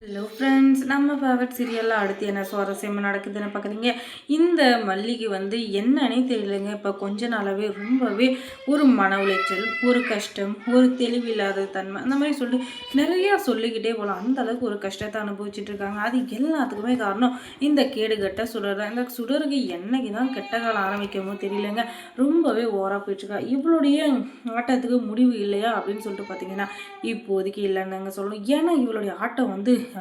Hello friends, நம்ம favourite சீரியலில் அடுத்து என்ன சுவாரஸ்யமாக நடக்குதுன்னு பார்க்குறீங்க. இந்த மல்லிகை என்னன்னே தெரியலைங்க. இப்போ கொஞ்ச நாளாகவே ரொம்பவே ஒரு மன உளைச்சல், ஒரு கஷ்டம், ஒரு தெளிவில்லாத தன்மை, அந்த மாதிரி சொல்லிட்டு நிறையா சொல்லிக்கிட்டே போகலாம். அந்த அளவுக்கு ஒரு கஷ்டத்தை அனுபவிச்சுட்டு இருக்காங்க. அது எல்லாத்துக்குமே காரணம் இந்த கேடுகட்ட சுடர் தான். இந்த சுடருக்கு என்னைக்கு தான் கெட்ட காலம் ஆரம்பிக்கமோ தெரியலைங்க. ரொம்பவே ஓவராக போயிட்டுருக்கா. இவளுடைய ஆட்டத்துக்கு முடிவு இல்லையா அப்படின்னு சொல்லிட்டு பார்த்தீங்கன்னா இப்போதைக்கு இல்லைன்னு சொல்லணும். ஏன்னா இவளுடைய ஆட்டம்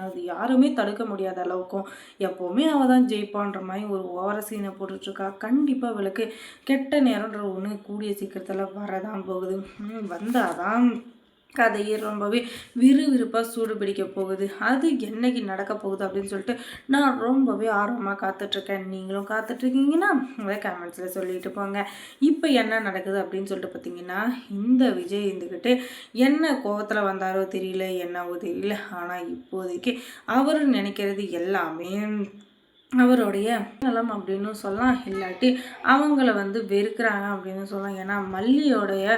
அது யாருமே தடுக்க முடியாத அளவுக்கும் எப்போவுமே அவள் தான் ஜெயிப்பான்ற மாதிரி ஒரு ஓவர சீனை போட்டுட்ருக்கா. கண்டிப்பாக அவளுக்கு கெட்ட நேரம்ன்ற ஒன்று கூடிய சீக்கிரத்தில் வரதான் போகுது. வந்தாதான் கதையை ரொம்பவே விறுவிறுப்பாக சூடு பிடிக்க போகுது. அது என்னைக்கு நடக்க போகுது அப்படின்னு சொல்லிட்டு நான் ரொம்பவே ஆர்வமாக காத்துட்ருக்கேன். நீங்களும் காத்துட்ருக்கீங்கன்னா அதை கமெண்ட்ஸில் சொல்லிட்டு போங்க. இப்போ என்ன நடக்குது அப்படின்னு சொல்லிட்டு பார்த்தீங்கன்னா, இந்த விஜய் இருந்துக்கிட்டு என்ன கோவத்தில் வந்தாரோ தெரியல, என்னவோ தெரியல. ஆனால் இப்போதைக்கு அவர் நினைக்கிறது எல்லாமே அவருடைய நலம் அப்படின்னு சொல்லலாம். இல்லாட்டி அவங்கள வெறுக்கிறாங்க அப்படின்னு சொல்லலாம். ஏன்னா மல்லியோடைய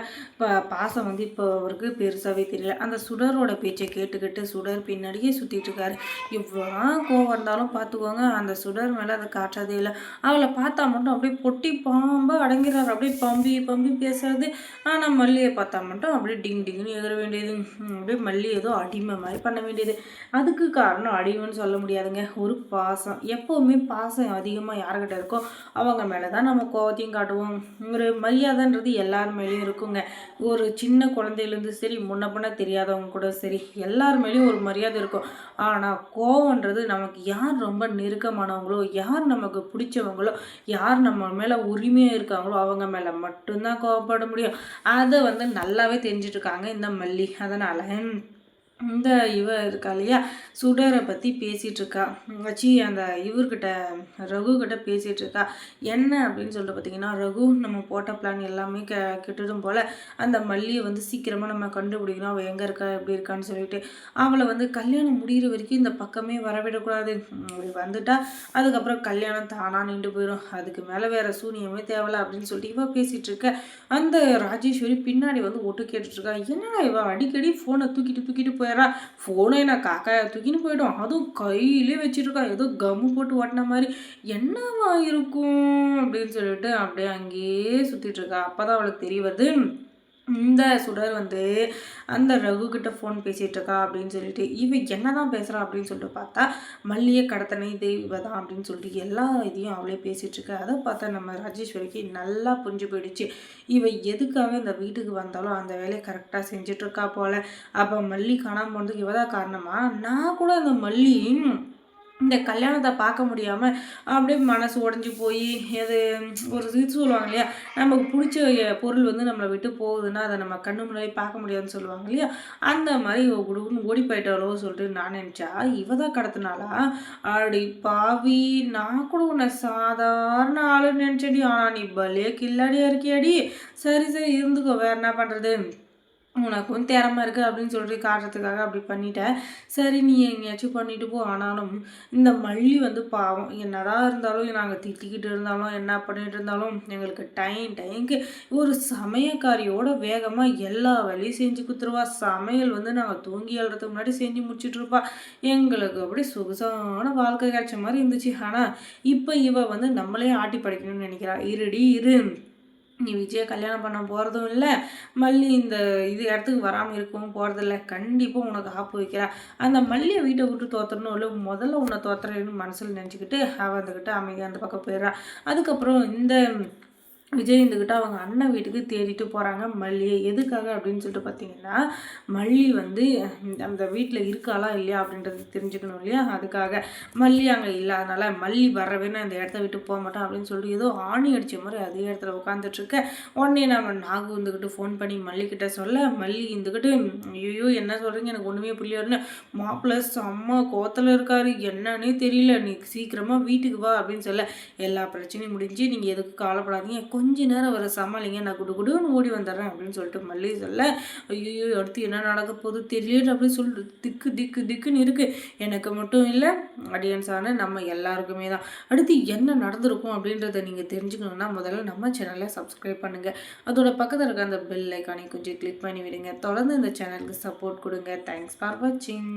பாசம் இப்போ அவருக்கு பெருசாகவே தெரியல. அந்த சுடரோட பேச்சை கேட்டுக்கிட்டு சுடர் பின்னாடியே சுற்றிட்டு இருக்காரு. இவ்வளோ கோவம் இருந்தாலும் பார்த்துக்கோங்க, அந்த சுடர் மேலே அதை காட்டுறதே இல்லை. அவளை பார்த்தா மட்டும் அப்படியே பொட்டி பாம்பாக அடங்கிறார். அப்படியே பம்பி பம்பி பேசுறது. ஆனால் மல்லியை பார்த்தா மட்டும் அப்படியே டிங் டிங்னு எகிற வேண்டியது. அப்படியே மல்லி ஏதோ அடிமை மாதிரி பண்ண வேண்டியது. அதுக்கு காரணம் அடிமைன்னு சொல்ல முடியாதுங்க, ஒரு பாசம். எப்போ பாசம் அதிகமாக யார்கிட்ட இருக்கோ அவங்க மேலே தான் நம்ம கோவத்தையும் காட்டுவோம். ஒரு மரியாதைன்றது எல்லார் மேலேயும் இருக்குங்க. ஒரு சின்ன குழந்தையிலேருந்து சரி, முன்ன பின்ன தெரியாதவங்க கூட சரி, எல்லார் மேலேயும் ஒரு மரியாதை இருக்கும். ஆனால் கோவன்றது நமக்கு யார் ரொம்ப நெருக்கமானவங்களோ, யார் நமக்கு பிடிச்சவங்களோ, யார் நம்ம மேலே உரிமையாக இருக்காங்களோ அவங்க மேலே மட்டும்தான் கோவப்பட முடியும். அதை நல்லாவே தெரிஞ்சிட்டு இருக்காங்க இந்த மல்லி. அதனால் இந்த இருக்கா இல்லையா, சுடரை பற்றி பேசிகிட்ருக்கா. அந்த இவர்கிட்ட ரகுக்கிட்ட பேசிகிட்ருக்கா. என்ன அப்படின்னு சொல்லிட்டு பார்த்தீங்கன்னா, ரகு நம்ம போட்ட பிளான் எல்லாமே கெட்டுடும் போல் அந்த மல்லியை சீக்கிரமாக நம்ம கண்டுபிடிக்கணும். அவள் எங்கே இருக்கா, எப்படி இருக்கான்னு சொல்லிட்டு அவளை கல்யாணம் முடிகிற வரைக்கும் இந்த பக்கமே வரவிடக்கூடாது. அப்படி வந்துட்டா அதுக்கப்புறம் கல்யாணம் தானாக நின்று போயிடும். அதுக்கு மேலே வேறு சூனியமே தேவையில்ல அப்படின்னு சொல்லிட்டு இவள் பேசிகிட்டு இருக்க. அந்த ராஜேஸ்வரி பின்னாடி ஒட்டு கேட்டுட்ருக்கா. என்னடா இவள் அடிக்கடி ஃபோனை தூக்கிட்டு போயிடறா. ஃபோனை நான் காக்காயை தூக்கின்னு போய்டும். அதுவும் கையிலே வச்சுருக்கா. ஏதோ கம்மு போட்டு ஓட்டின மாதிரி. என்னவா இருக்கும் அப்படின்னு சொல்லிட்டு அப்படியே அங்கேயே சுற்றிட்டுருக்கா. அப்போ தான் அவளுக்கு தெரிய வருது, இந்த சுடர் அந்த ரகுக்கிட்ட ஃபோன் பேசிகிட்டு இருக்கா அப்படின்னு சொல்லிட்டு. இவன் என்ன தான் பேசுகிறா அப்படின்னு சொல்லிட்டு பார்த்தா மல்லியை கடத்தனை தெய்வ தான் அப்படின்னு சொல்லிட்டு எல்லா இதையும் அவளே பேசிகிட்ருக்கா. அதை பார்த்தா நம்ம ராஜேஸ்வரிக்கு நல்லா புரிஞ்சு போயிடுச்சு. இவன் எதுக்காக இந்த வீட்டுக்கு வந்தாலும் அந்த வேலையை கரெக்டாக செஞ்சிட்ருக்கா போல். அப்போ மல்லி காணாமல் போனதுக்கு இவதான் காரணமா? நான் கூட அந்த மல்லி இந்த கல்யாணத்தை பார்க்க முடியாமல் அப்படியே மனசு உடஞ்சி போய் எது ஒரு இது சொல்லுவாங்க இல்லையா, நமக்கு பிடிச்ச பொருள் நம்மளை விட்டு போகுதுன்னா அதை நம்ம கண்ணு முன்னாடி பார்க்க முடியாதுன்னு சொல்லுவாங்க இல்லையா, அந்த மாதிரி குடுக்குன்னு ஓடி போயிட்டாலோ சொல்லிட்டு நான் நினச்சா இவ தான் கடத்தினாலா. அடி பாவி, நான் கூட உன்னை சாதாரண ஆளுன்னு நினச்சடி. ஆனால் நீ பலே கில்லாடியாக இருக்கியாடி. சரி சரி இருந்துக்கோ, வேறு என்ன பண்ணுறது, உனக்கும் திறமை இருக்குது அப்படின்னு சொல்லிட்டு காட்டுறதுக்காக அப்படி பண்ணிட்டேன். சரி நீ எங்கேயாச்சும் பண்ணிட்டு போ. ஆனாலும் இந்த மல்லி பாவம், என்னதான் இருந்தாலும் நாங்கள் திட்டிக்கிட்டு இருந்தாலும் என்ன பண்ணிட்டு இருந்தாலும் எங்களுக்கு டைமுக்கு ஒரு சமையக்காரியோட வேகமாக எல்லா வேலையும் செஞ்சு கொடுத்துருவா. சமையல் நாங்கள் தூங்கி எழுறதுக்கு முன்னாடி செஞ்சு முடிச்சுட்ருப்பா. எங்களுக்கு அப்படி சொகுசான வாழ்க்கை கிடைச்ச மாதிரி இருந்துச்சு. ஆனால் இப்போ இவ நம்மளே ஆட்டி படைக்கணும்னு நினைக்கிறா. இருடி இரு, நீ விஜயை கல்யாணம் பண்ண போகிறதும் இல்லை, மல்லி இந்த இடத்துக்கு வராமல் இருக்கவும் போகிறதில்ல. கண்டிப்பாக உனக்கு ஆப்பு வைக்கிறா. அந்த மல்லியை வீட்டை விட்டு தோற்றணும் இல்லை, முதல்ல உன்னை தோற்றுறேன்னு மனசில் நினச்சிக்கிட்டு அவள் வந்துக்கிட்டு அமைதியாக அந்த பக்கம் போயிடுறா. அதுக்கப்புறம் இந்த விஜய் இருந்துக்கிட்ட அவங்க அண்ணன் வீட்டுக்கு தேடிட்டு போகிறாங்க மல்லியை. எதுக்காக அப்படின்னு சொல்லிட்டு பார்த்தீங்கன்னா, மல்லி அந்த வீட்டில் இருக்காளா இல்லையா அப்படின்றது தெரிஞ்சுக்கணும் இல்லையா, அதுக்காக. மல்லி அங்கே இல்லாதனால மல்லி வரவேன்னு அந்த இடத்த விட்டு போக மாட்டான் அப்படின்னு சொல்லிட்டு ஏதோ ஆணி அடித்த மாதிரி அதே இடத்துல உட்காந்துட்ருக்க. உடனே நம்ம நாகு வந்துக்கிட்டு ஃபோன் பண்ணி மல்லிக்கிட்ட சொல்ல, மல்லி இருந்துக்கிட்டு ஐயோ என்ன சொல்கிறீங்க, எனக்கு ஒன்றுமே புரியலன்னு, மாப்பிள்ளை செம்ம கோத்தில் இருக்காரு, என்னன்னே தெரியல, நீ சீக்கிரமாக வீட்டுக்கு வா அப்படின்னு சொல்ல, எல்லா பிரச்சனையும் முடிஞ்சு நீங்கள் எதுக்கு கவலைப்படாதீங்க, கொஞ்ச நேரம் வர சமாளிங்க, நான் குடுன்னு ஓடி வந்துடுறேன் அப்படின்னு சொல்லிட்டு மல்லி சொல்ல, ஐயோ அடுத்து என்ன நடக்க போகுது தெரியல அப்படின்னு சொல்லிட்டு திக்குன்னு இருக்குது. எனக்கு மட்டும் இல்லை, ஆடியன்ஸான நம்ம எல்லாருக்குமே தான். அடுத்து என்ன நடந்திருக்கும் அப்படின்றத நீங்கள் தெரிஞ்சுக்கணுன்னா முதல்ல நம்ம சேனலை சப்ஸ்கிரைப் பண்ணுங்கள். அதோட பக்கத்தில் இருக்க அந்த பெல் ஐக்கானை கொஞ்சம் கிளிக் பண்ணி விடுங்க. தொடர்ந்து இந்த சேனலுக்கு சப்போர்ட் கொடுங்க. தேங்க்ஸ் ஃபார் வாட்சிங்.